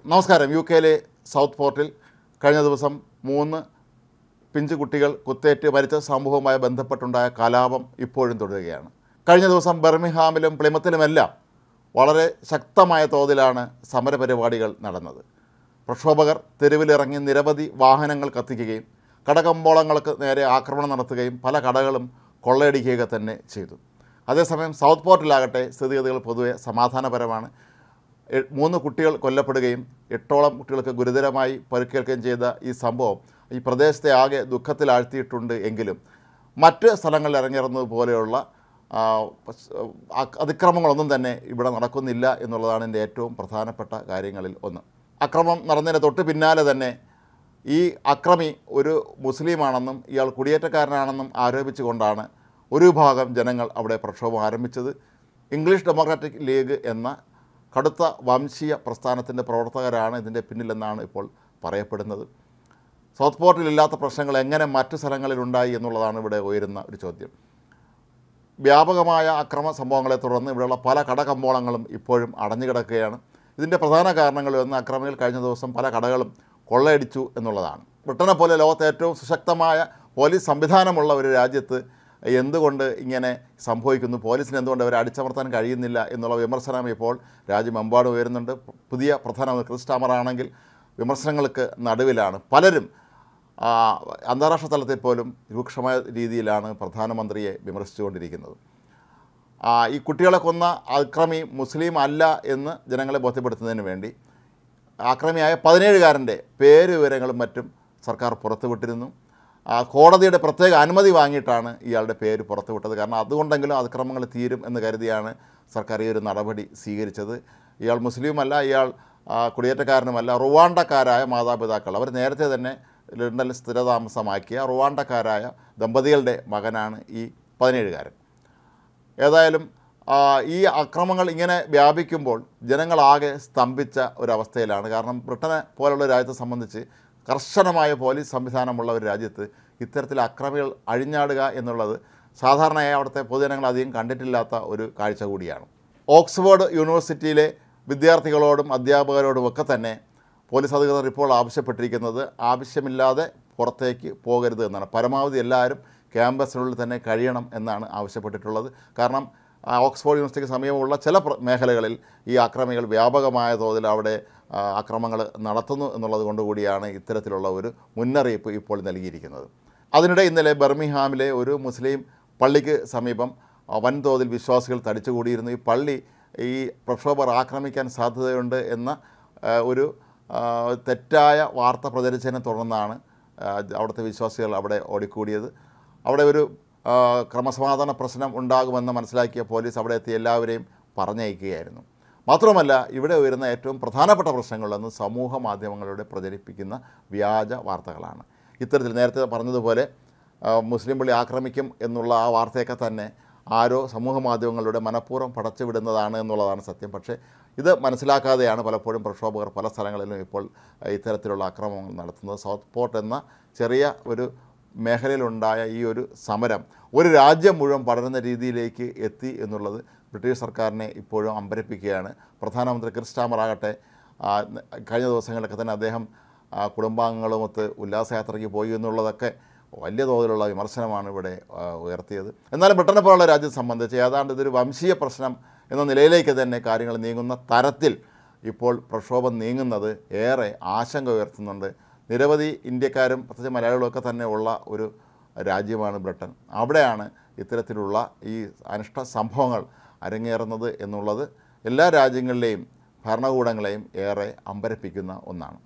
നമസ്കാരം. യു കെയിലെ സൗത്ത് പോർട്ടിൽ കഴിഞ്ഞ ദിവസം 3 പിഞ്ചു കുട്ടികൾ കുത്തേറ്റ് മരിച്ച സംഭവവുമായി ബന്ധപ്പെട്ടുണ്ടായ കലാപം ഇപ്പോഴും തുടരുകയാണ്. കഴിഞ്ഞ ദിവസം ബർമിംഗ്ഹാമിലും പ്ലിമത്തിലുമെല്ലാം വളരെ ശക്തമായ തോതിലാണ് സമരപരിപാടികൾ നടന്നത്. പ്രക്ഷോഭകർ തെരുവിലിറങ്ങി നിരവധി വാഹനങ്ങൾ കത്തിക്കുകയും കടകമ്പോളങ്ങൾക്ക് നേരെ ആക്രമണം നടത്തുകയും പല കടകളും കൊള്ളയടിക്കുക തന്നെ ചെയ്തു. അതേസമയം സൗത്ത് പോർട്ടിലാകട്ടെ സ്ഥിതിഗതികൾ പൊതുവെ സമാധാനപരമാണ്. 3 കുട്ടികൾ കൊല്ലപ്പെടുകയും 8ഓളം കുട്ടികൾക്ക് ഗുരുതരമായി പരിക്കേൽക്കുകയും ചെയ്ത ഈ സംഭവം ഈ പ്രദേശത്തെ ആകെ ദുഃഖത്തിലാഴ്ത്തിയിട്ടുണ്ട്. എങ്കിലും മറ്റ് സ്ഥലങ്ങളിൽ ഇറങ്ങിയിരുന്നത് പോലെയുള്ള അതിക്രമങ്ങളൊന്നും തന്നെ ഇവിടെ നടക്കുന്നില്ല എന്നുള്ളതാണ് എൻ്റെ ഏറ്റവും പ്രധാനപ്പെട്ട കാര്യങ്ങളിൽ ഒന്ന്. അക്രമം നടന്നതിന് തൊട്ട് പിന്നാലെ തന്നെ ഈ അക്രമി ഒരു മുസ്ലിമാണെന്നും ഇയാൾ കുടിയേറ്റക്കാരനാണെന്നും ആരോപിച്ചുകൊണ്ടാണ് ഒരു വിഭാഗം ജനങ്ങൾ അവിടെ പ്രക്ഷോഭം ആരംഭിച്ചത്. ഇംഗ്ലീഷ് ഡെമോക്രാറ്റിക് ലീഗ് എന്ന കടുത്ത വംശീയ പ്രസ്ഥാനത്തിൻ്റെ പ്രവർത്തകരാണ് ഇതിൻ്റെ പിന്നിലെന്നാണ് ഇപ്പോൾ പറയപ്പെടുന്നത്. സൗത്ത് പോർട്ടിലില്ലാത്ത പ്രശ്നങ്ങൾ എങ്ങനെ മറ്റു സ്ഥലങ്ങളിലുണ്ടായി എന്നുള്ളതാണ് ഇവിടെ ഉയരുന്ന ഒരു ചോദ്യം. വ്യാപകമായ അക്രമ സംഭവങ്ങളെ തുടർന്ന് ഇവിടെയുള്ള പല കടകമ്പോളങ്ങളും ഇപ്പോഴും അടഞ്ഞുകിടക്കുകയാണ്. ഇതിൻ്റെ പ്രധാന കാരണങ്ങളിലൊന്ന് അക്രമികൾ കഴിഞ്ഞ ദിവസം പല കടകളും കൊള്ളയടിച്ചു എന്നുള്ളതാണ്. ബ്രിട്ടനെ പോലെ ലോകത്തെ ഏറ്റവും സുശക്തമായ പോലീസ് സംവിധാനമുള്ള ഒരു രാജ്യത്ത് എന്തുകൊണ്ട് ഇങ്ങനെ സംഭവിക്കുന്നു, പോലീസിന് എന്തുകൊണ്ട് അവരെ അടിച്ചമർത്താൻ കഴിയുന്നില്ല എന്നുള്ള വിമർശനം ഇപ്പോൾ രാജ്യമെമ്പാടും ഉയരുന്നുണ്ട്. പുതിയ പ്രധാനമന്ത്രി ക്രിസ് സ്റ്റാമർ ആണെങ്കിൽ വിമർശനങ്ങൾക്ക് നടുവിലാണ്. പലരും അന്താരാഷ്ട്ര തലത്തിൽ പോലും രൂക്ഷമായ രീതിയിലാണ് പ്രധാനമന്ത്രിയെ വിമർശിച്ചുകൊണ്ടിരിക്കുന്നത്. ഈ കുട്ടികളെ കൊന്ന അക്രമി മുസ്ലിം അല്ല എന്ന് ജനങ്ങളെ ബോധ്യപ്പെടുത്തുന്നതിന് വേണ്ടി അക്രമിയായ 17കാരൻ്റെ പേര് വിവരങ്ങളും മറ്റും സർക്കാർ പുറത്തുവിട്ടിരുന്നു. കോടതിയുടെ പ്രത്യേക അനുമതി വാങ്ങിയിട്ടാണ് ഇയാളുടെ പേര് പുറത്തുവിട്ടത്. കാരണം അതുകൊണ്ടെങ്കിലും അതിക്രമങ്ങൾ തീരും എന്ന് കരുതിയാണ് സർക്കാർ ഈ ഒരു നടപടി സ്വീകരിച്ചത്. ഇയാൾ മുസ്ലിമല്ല, ഇയാൾ കുടിയേറ്റക്കാരനുമല്ല, റുവാണ്ടക്കാരായ മാതാപിതാക്കൾ, അവർ നേരത്തെ തന്നെ ലണ്ടനിൽ സ്ഥിരതാമസമാക്കിയ റുവാണ്ടക്കാരായ ദമ്പതികളുടെ മകനാണ് ഈ 17കാരൻ. ഏതായാലും ഈ അക്രമങ്ങൾ ഇങ്ങനെ വ്യാപിക്കുമ്പോൾ ജനങ്ങളാകെ സ്തംഭിച്ച ഒരവസ്ഥയിലാണ്. കാരണം ബ്രിട്ടനെ പോലുള്ള രാജ്യത്തെ സംബന്ധിച്ച് കർശനമായ പോലീസ് സംവിധാനമുള്ള ഒരു രാജ്യത്ത് ഇത്തരത്തിൽ അക്രമികൾ അഴിഞ്ഞാടുക എന്നുള്ളത് സാധാരണയായി അവിടുത്തെ പൊതുജനങ്ങൾ അധികം കണ്ടിട്ടില്ലാത്ത ഒരു കാഴ്ച കൂടിയാണ്. ഓക്സ്ഫോർഡ് യൂണിവേഴ്സിറ്റിയിലെ വിദ്യാർത്ഥികളോടും അധ്യാപകരോടും ഒക്കെ തന്നെ പോലീസ് അധികൃതർ ഇപ്പോൾ ആവശ്യപ്പെട്ടിരിക്കുന്നത് ആവശ്യമില്ലാതെ പുറത്തേക്ക് പോകരുത് എന്നാണ്. പരമാവധി എല്ലാവരും ക്യാമ്പസിനുള്ളിൽ തന്നെ കഴിയണം എന്നാണ് ആവശ്യപ്പെട്ടിട്ടുള്ളത്. കാരണം ഓക്സ്ഫോർഡ് യൂണിവേഴ്സിറ്റിക്ക് സമീപമുള്ള ചില മേഖലകളിൽ ഈ അക്രമികൾ വ്യാപകമായ തോതിൽ അവിടെ അക്രമങ്ങൾ നടത്തുന്നു എന്നുള്ളത് കൊണ്ടുകൂടിയാണ് ഇത്തരത്തിലുള്ള ഒരു മുന്നറിയിപ്പ് ഇപ്പോൾ നൽകിയിരിക്കുന്നത്. അതിനിടെ ഇന്നലെ ബർമിംഗ്ഹാമിലെ ഒരു മുസ്ലിം പള്ളിക്ക് സമീപം വൻതോതിൽ വിശ്വാസികൾ തടിച്ചുകൂടിയിരുന്നു. ഈ പള്ളി ഈ പ്രക്ഷോഭർ ആക്രമിക്കാൻ സാധ്യതയുണ്ട് എന്ന ഒരു തെറ്റായ വാർത്ത പ്രചരിച്ചതിനെ തുടർന്നാണ് അവിടുത്തെ വിശ്വാസികൾ അവിടെ ഓടിക്കൂടിയത്. അവിടെ ഒരു ക്രമസമാധാന പ്രശ്നം ഉണ്ടാകുമെന്ന് മനസ്സിലാക്കിയ പോലീസ് അവിടെ എത്തി എല്ലാവരെയും പറഞ്ഞയക്കുകയായിരുന്നു. മാത്രമല്ല, ഇവിടെ ഉയരുന്ന ഏറ്റവും പ്രധാനപ്പെട്ട പ്രശ്നങ്ങളിലൊന്ന് സമൂഹ മാധ്യമങ്ങളിലൂടെ പ്രചരിപ്പിക്കുന്ന വ്യാജ വാർത്തകളാണ്. ഇത്തരത്തിൽ നേരത്തെ പറഞ്ഞതുപോലെ മുസ്ലിം പള്ളി ആക്രമിക്കും എന്നുള്ള ആ വാർത്തയൊക്കെ തന്നെ ആരോ സമൂഹ മാധ്യമങ്ങളിലൂടെ മനഃപൂർവ്വം പടച്ചുവിടുന്നതാണ് എന്നുള്ളതാണ് സത്യം. പക്ഷേ ഇത് മനസ്സിലാക്കാതെയാണ് പലപ്പോഴും പ്രക്ഷോഭകർ പല സ്ഥലങ്ങളിലും ഇപ്പോൾ ഇത്തരത്തിലുള്ള അക്രമങ്ങൾ നടത്തുന്നത്. സൗത്ത് പോർട്ട് എന്ന ചെറിയ ഒരു മേഖലയിലുണ്ടായ ഈ ഒരു സമരം ഒരു രാജ്യം മുഴുവൻ പടരുന്ന രീതിയിലേക്ക് എത്തി എന്നുള്ളത് ബ്രിട്ടീഷ് സർക്കാരിനെ ഇപ്പോഴും അമ്പരപ്പിക്കുകയാണ്. പ്രധാനമന്ത്രി ക്രിസ് സ്റ്റാമർ ആകട്ടെ കഴിഞ്ഞ ദിവസങ്ങളിലൊക്കെ തന്നെ അദ്ദേഹം കുടുംബാംഗങ്ങളുമൊത്ത് ഉല്ലാസയാത്രയ്ക്ക് പോയി എന്നുള്ളതൊക്കെ വലിയ തോതിലുള്ള വിമർശനമാണ് ഇവിടെ ഉയർത്തിയത്. എന്നാലും ബ്രിട്ടനെ പോലുള്ള രാജ്യത്തെ സംബന്ധിച്ച് ഏതാണ്ട് ഇതൊരു വംശീയ പ്രശ്നം എന്ന നിലയിലേക്ക് തന്നെ കാര്യങ്ങൾ നീങ്ങുന്ന തരത്തിൽ ഇപ്പോൾ പ്രക്ഷോഭം നീങ്ങുന്നത് ഏറെ ആശങ്ക ഉയർത്തുന്നുണ്ട്. നിരവധി ഇന്ത്യക്കാരും പ്രത്യേകിച്ച് മലയാളികളൊക്കെ തന്നെ ഉള്ള ഒരു രാജ്യമാണ് ബ്രിട്ടൻ. അവിടെയാണ് ഇത്തരത്തിലുള്ള ഈ അനിഷ്ട സംഭവങ്ങൾ അരങ്ങേറുന്നത് എന്നുള്ളത് എല്ലാ രാജ്യങ്ങളിലെയും ഭരണകൂടങ്ങളെയും ഏറെ അമ്പരപ്പിക്കുന്ന ഒന്നാണ്.